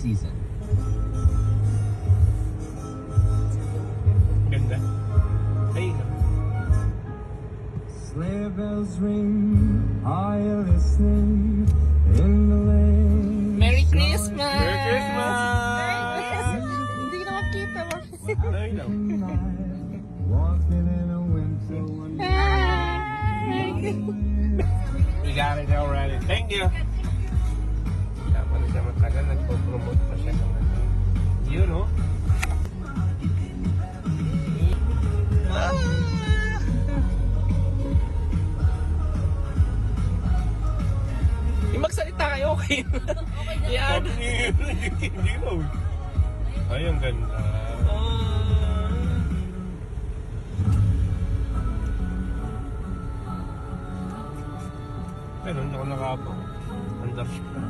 season. Ganda. Ay, Sleigh bells ring, are you listening? In the lane. Merry Christmas! Merry Christmas! Hindi na makita. Ay, no. Walking in a winter We got it already. Thank you. Kaya pala siya matagal, nagpo-promote pa siya ng ano. Yun, no? Yung magsalita kayo, okay? Yan. Hindi mo. Ay, ang ganda. Pero ako nakapo. Under siya.